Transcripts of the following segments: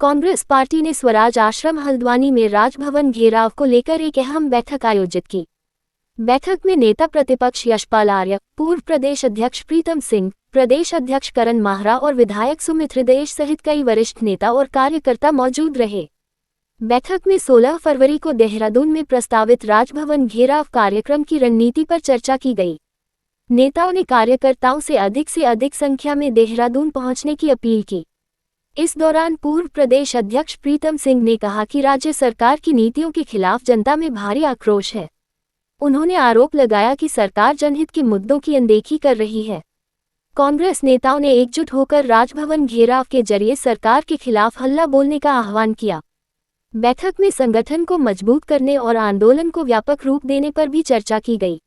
Congress party ने स्वराज आश्रम हल्द्वानी में राजभवन घेराव को लेकर एक अहम बैठक आयोजित की। बैठक में नेता प्रतिपक्ष यशपाल आर्य, पूर्व प्रदेश अध्यक्ष प्रीतम सिंह, प्रदेश अध्यक्ष करण माहरा और विधायक सुमित हृदयेश सहित कई वरिष्ठ नेता और कार्यकर्ता मौजूद रहे। बैठक में 16 फरवरी को देहरादून में प्रस्तावित राजभवन घेराव कार्यक्रम की रणनीति पर चर्चा की गई। नेताओं ने कार्यकर्ताओं से अधिक संख्या में देहरादून पहुंचने की अपील की। इस दौरान पूर्व प्रदेश अध्यक्ष प्रीतम सिंह ने कहा कि राज्य सरकार की नीतियों के खिलाफ जनता में भारी आक्रोश है। उन्होंने आरोप लगाया कि सरकार जनहित के मुद्दों की अनदेखी कर रही है। कांग्रेस नेताओं ने एकजुट होकर राजभवन घेराव के जरिए सरकार के खिलाफ हल्ला बोलने का आह्वान किया। बैठक में संगठन को मजबूत करने और आंदोलन को व्यापक रूप देने पर भी चर्चा की गई।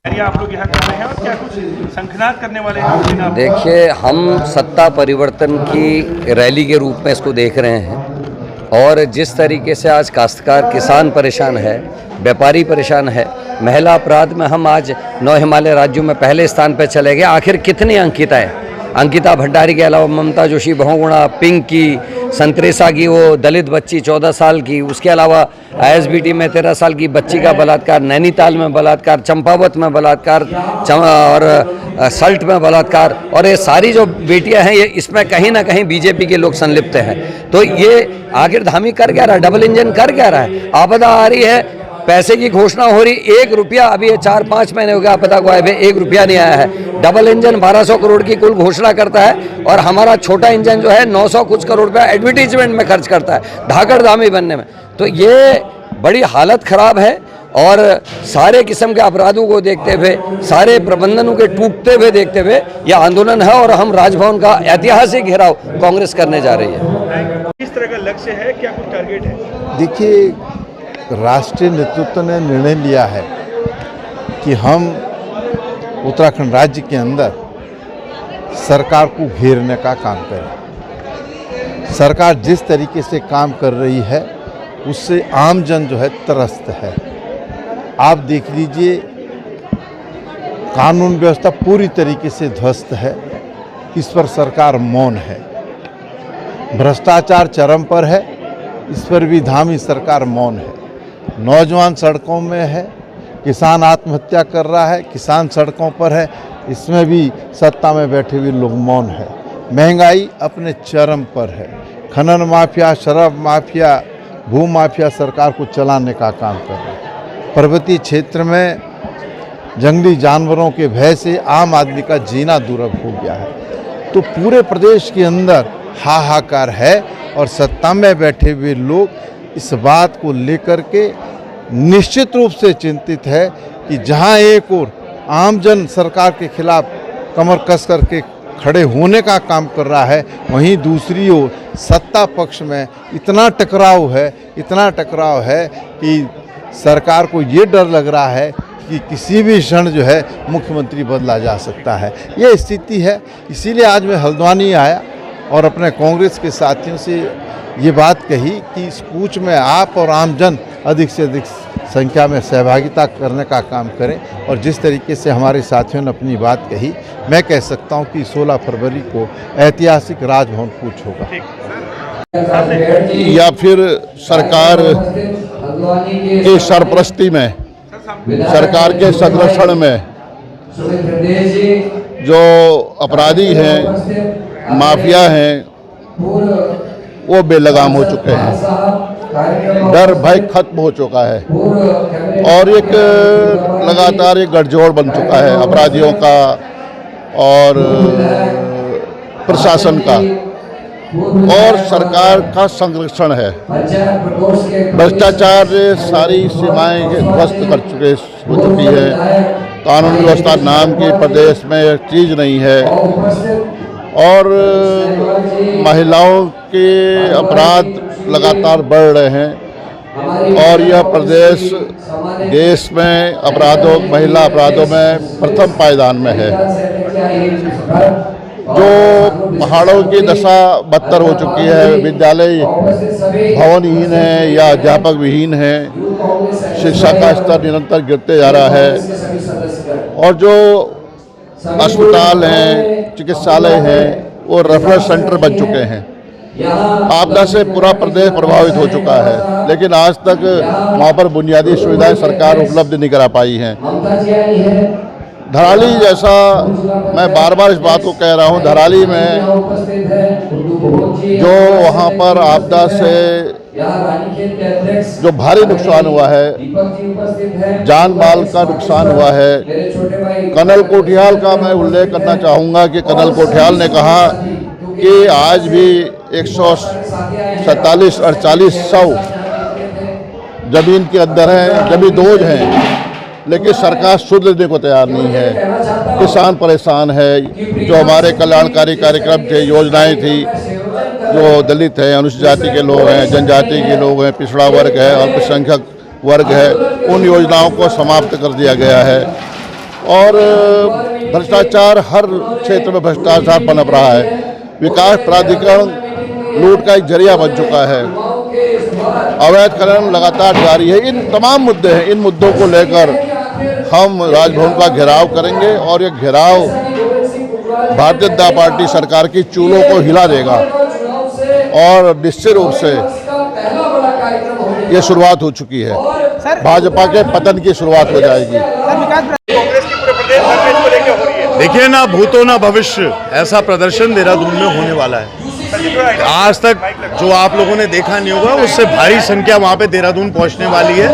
आप लोग यहाँ कर रहे हैं और क्या कुछ शंखनाद करने वाले हैं? देखिए, हम सत्ता परिवर्तन की रैली के रूप में इसको देख रहे हैं और जिस तरीके से आज काश्तकार किसान परेशान है, व्यापारी परेशान है, महिला अपराध में हम आज 9 हिमालय राज्यों में पहले स्थान पर चले गए। आखिर कितनी अंकिता भंडारी के अलावा ममता जोशी, बहुगुणा, पिंकी, संतरेसा की वो दलित बच्ची 14 साल की, उसके अलावा ISBT में 13 साल की बच्ची का बलात्कार, नैनीताल में बलात्कार, चंपावत में बलात्कार और सल्ट में बलात्कार, और ये सारी जो बेटियां हैं ये इसमें कहीं ना कहीं बीजेपी के लोग संलिप्त हैं। तो ये आखिर धामी कर क्या रहा है, डबल इंजन कर क्या रहा है? आपदा आ रही है, पैसे की घोषणा हो रही, 1 रुपया अभी 4-5 महीने हो गया आपदा को आए हुए, 1 रुपया नहीं आया है। डबल इंजन 1200 करोड़ की कुल घोषणा करता है और हमारा छोटा इंजन जो है 900 कुछ करोड़ रुपया एडवर्टीजमेंट में खर्च करता है, धाकड़ दामी बनने में। तो ये बड़ी हालत खराब है और सारे किस्म के अपराधों को देखते हुए, सारे प्रबंधनों के टूटते हुए देखते हुए यह आंदोलन है और हम राजभवन का ऐतिहासिक घेराव कांग्रेस करने जा रही है। किस तरह का लक्ष्य है, क्या कुछ टारगेट है? देखिए, राष्ट्रीय नेतृत्व ने निर्णय लिया है कि हम उत्तराखंड राज्य के अंदर सरकार को घेरने का काम करें। सरकार जिस तरीके से काम कर रही है उससे आम जन जो है त्रस्त है। आप देख लीजिए, कानून व्यवस्था पूरी तरीके से ध्वस्त है, इस पर सरकार मौन है। भ्रष्टाचार चरम पर है, इस पर भी धामी सरकार मौन है। नौजवान सड़कों में है, किसान आत्महत्या कर रहा है, किसान सड़कों पर है, इसमें भी सत्ता में बैठे हुए लोग मौन है। महंगाई अपने चरम पर है। खनन माफिया, शराब माफिया, भू माफिया सरकार को चलाने का काम कर रहे हैं। पर्वतीय क्षेत्र में जंगली जानवरों के भय से आम आदमी का जीना दुर्लभ हो गया है। तो पूरे प्रदेश के अंदर हाहाकार है और सत्ता में बैठे हुए लोग इस बात को लेकर के निश्चित रूप से चिंतित है कि जहां एक और आमजन सरकार के खिलाफ कमर कस करके खड़े होने का काम कर रहा है, वहीं दूसरी ओर सत्ता पक्ष में इतना टकराव है कि सरकार को ये डर लग रहा है कि किसी भी क्षण जो है मुख्यमंत्री बदला जा सकता है। ये स्थिति है। इसीलिए आज मैं हल्द्वानी आया और अपने कांग्रेस के साथियों से ये बात कही कि इस कूच में आप और आमजन अधिक से अधिक संख्या में सहभागिता करने का काम करें। और जिस तरीके से हमारे साथियों ने अपनी बात कही, मैं कह सकता हूं कि 16 फरवरी को ऐतिहासिक राजभवन कूच होगा। या फिर सरकार की सरपरस्ती में, सरकार के संरक्षण में जो अपराधी हैं, माफिया हैं, वो बेलगाम हो चुके हैं। डर भय खत्म हो चुका है और एक लगातार एक गठजोड़ बन चुका है अपराधियों का और प्रशासन का, और सरकार का संरक्षण है। भ्रष्टाचार सारी सीमाएं ध्वस्त हो चुकी है। कानून व्यवस्था नाम की प्रदेश में चीज़ नहीं है और महिलाओं के अपराध लगातार बढ़ रहे हैं और यह प्रदेश देश में महिला अपराधों में प्रथम पायदान में है। जो पहाड़ों की दशा बदतर हो चुकी है, विद्यालय भवनहीन है या अध्यापक विहीन है, शिक्षा का स्तर निरंतर गिरते जा रहा है और जो अस्पताल हैं, चिकित्सालय हैं, वो रेफरल सेंटर बन चुके हैं। आपदा से पूरा प्रदेश प्रभावित हो चुका है, लेकिन आज तक वहाँ पर बुनियादी सुविधाएं सरकार उपलब्ध नहीं करा पाई हैं। धराली जैसा, मैं बार बार इस बात को कह रहा हूँ, धराली में जो वहाँ पर आपदा से जो भारी नुकसान हुआ है, जान माल का नुकसान हुआ है। कर्नल कोठियाल का मैं उल्लेख करना चाहूँगा कि कर्नल कोठियाल ने कहा कि आज भी 147 और 40 जमीन के अंदर हैं, जमीन दोज हैं, लेकिन सरकार सुध लेने को तैयार नहीं है। किसान परेशान है। जो हमारे कल्याणकारी कार्यक्रम थे, योजनाएं थी, जो दलित हैं, अनुसूचित जाति के लोग हैं, जनजाति के लोग हैं, पिछड़ा वर्ग है, अल्पसंख्यक वर्ग है, उन योजनाओं को समाप्त कर दिया गया है। और भ्रष्टाचार, हर क्षेत्र में भ्रष्टाचार पनप रहा है। विकास प्राधिकरण लूट का एक जरिया बन चुका है। अवैध खनन लगातार जारी है। इन तमाम मुद्दे हैं। इन मुद्दों को लेकर हम राजभवन का घेराव करेंगे और ये घेराव भारतीय जनता पार्टी सरकार की चूलों को हिला देगा और निश्चित रूप से ये शुरुआत हो चुकी है। भाजपा के पतन की शुरुआत हो जाएगी। कांग्रेस की पूरे प्रदेश भर में इसको लेकर हो रही है। देखिए ना, भूतो ना भविष्य, ऐसा प्रदर्शन देहरादून में होने वाला है। आज तक जो आप लोगों ने देखा नहीं होगा, उससे भारी संख्या वहाँ पे देहरादून पहुँचने वाली है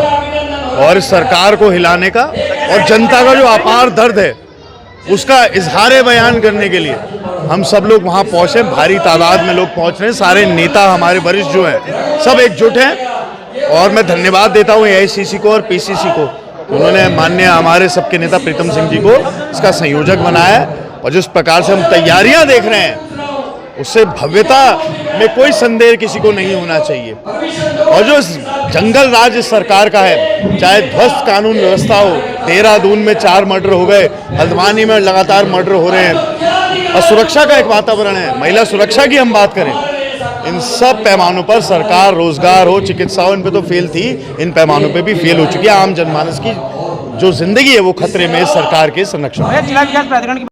और इस सरकार को हिलाने का और जनता का जो अपार दर्द है उसका इजहार बयान करने के लिए हम सब लोग वहाँ पहुँचे। भारी तादाद में लोग पहुँच रहे हैं। सारे नेता हमारे वरिष्ठ जो हैं सब एकजुट हैं और मैं धन्यवाद देता हूँ AICC को और PCC को। उन्होंने माननीय हमारे सबके नेता प्रीतम सिंह जी को इसका संयोजक बनाया है और जिस प्रकार से हम तैयारियां देख रहे हैं उससे भव्यता में कोई संदेह किसी को नहीं होना चाहिए। और जो जंगल राज इस सरकार का है, चाहे ध्वस्त कानून व्यवस्था हो, देहरादून में 4 मर्डर हो गए, हल्द्वानी में लगातार मर्डर हो रहे हैं, असुरक्षा का एक वातावरण है, महिला सुरक्षा की हम बात करें, इन सब पैमानों पर सरकार, रोजगार हो, चिकित्सा हो, इन पे तो फेल थी, इन पैमानों पे भी फेल हो चुकी है। आम जनमानस की जो जिंदगी है वो खतरे में सरकार के संरक्षण।